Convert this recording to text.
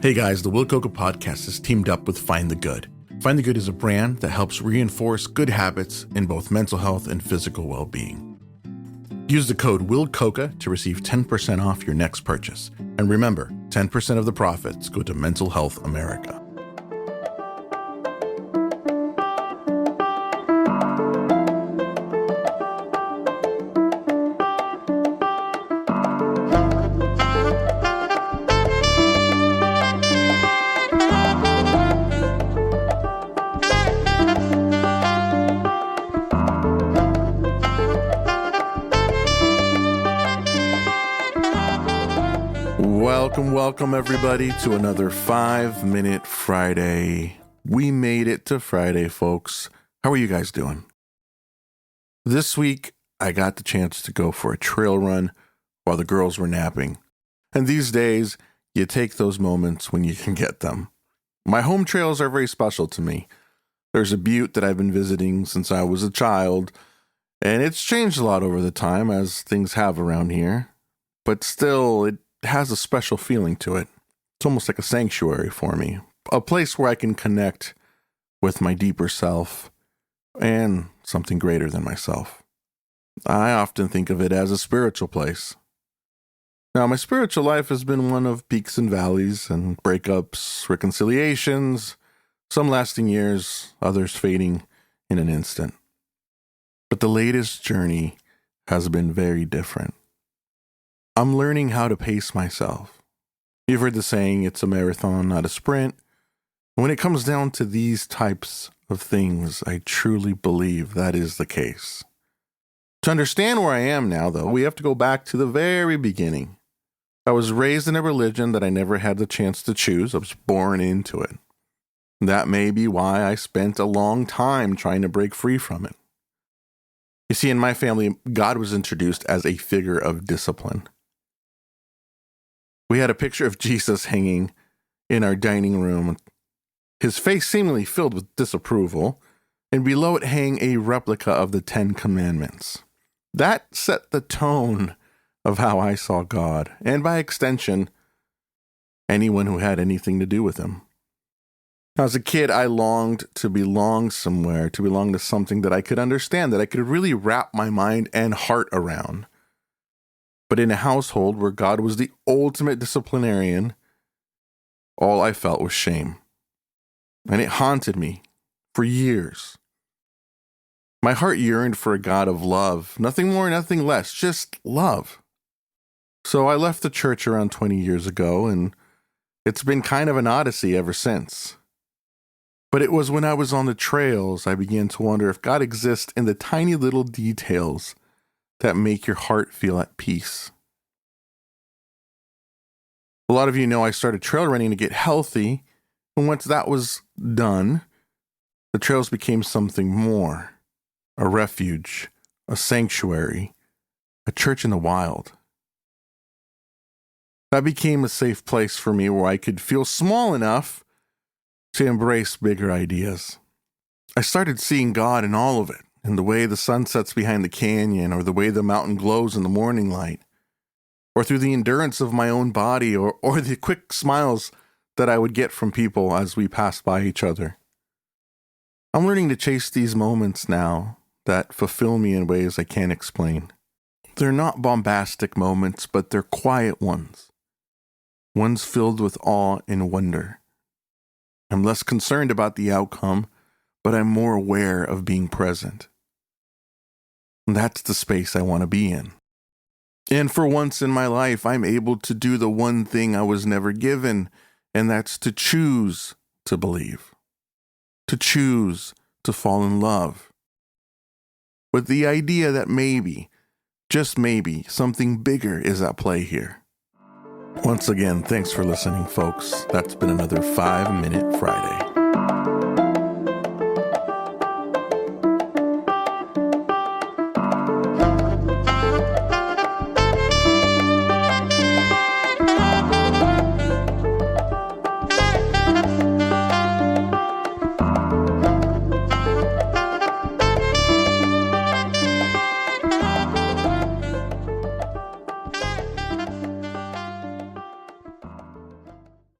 Hey guys, the Will Coca podcast is teamed up with Find the Good. Find the Good is a brand that helps reinforce good habits in both mental health and physical well-being. Use the code WillCoca to receive 10% off your next purchase. And remember, 10% of the profits go to Mental Health America. Welcome everybody to another 5-Minute Friday. We made it to Friday, folks. How are you guys doing? This week, I got the chance to go for a trail run while the girls were napping. And these days, you take those moments when you can get them. My home trails are very special to me. There's a butte that I've been visiting since I was a child, and it's changed a lot over the time, as things have around here. But still, it has a special feeling to it. It's almost like a sanctuary for me, a place where I can connect with my deeper self and something greater than myself. I often think of it as a spiritual place. Now, my spiritual life has been one of peaks and valleys and breakups, reconciliations, some lasting years, others fading in an instant. But the latest journey has been very different. I'm learning how to pace myself. You've heard the saying, it's a marathon, not a sprint. When it comes down to these types of things, I truly believe that is the case. To understand where I am now, though, we have to go back to the very beginning. I was raised in a religion that I never had the chance to choose. I was born into it. That may be why I spent a long time trying to break free from it. You see, in my family, God was introduced as a figure of discipline. We had a picture of Jesus hanging in our dining room, his face seemingly filled with disapproval, and below it hang a replica of the 10 Commandments. That set the tone of how I saw God, and by extension, anyone who had anything to do with him. As a kid, I longed to belong somewhere, to belong to something that I could understand, that I could really wrap my mind and heart around. But in a household where God was the ultimate disciplinarian, all I felt was shame. And it haunted me for years. My heart yearned for a God of love, nothing more, nothing less, just love. So I left the church around 20 years ago, and it's been kind of an odyssey ever since. But it was when I was on the trails, I began to wonder if God exists in the tiny little details that make your heart feel at peace. A lot of you know I started trail running to get healthy, and once that was done, the trails became something more, a refuge, a sanctuary, a church in the wild. That became a safe place for me where I could feel small enough to embrace bigger ideas. I started seeing God in all of it. In the way the sun sets behind the canyon, or the way the mountain glows in the morning light, or through the endurance of my own body, or the quick smiles that I would get from people as we passed by each other. I'm learning to chase these moments now that fulfill me in ways I can't explain. They're not bombastic moments, but they're quiet ones. Ones filled with awe and wonder. I'm less concerned about the outcome, but I'm more aware of being present. That's the space I want to be in. And for once in my life, I'm able to do the one thing I was never given, and that's to choose to believe. To choose to fall in love. With the idea that maybe, just maybe, something bigger is at play here. Once again, thanks for listening, folks. That's been another 5-Minute Friday.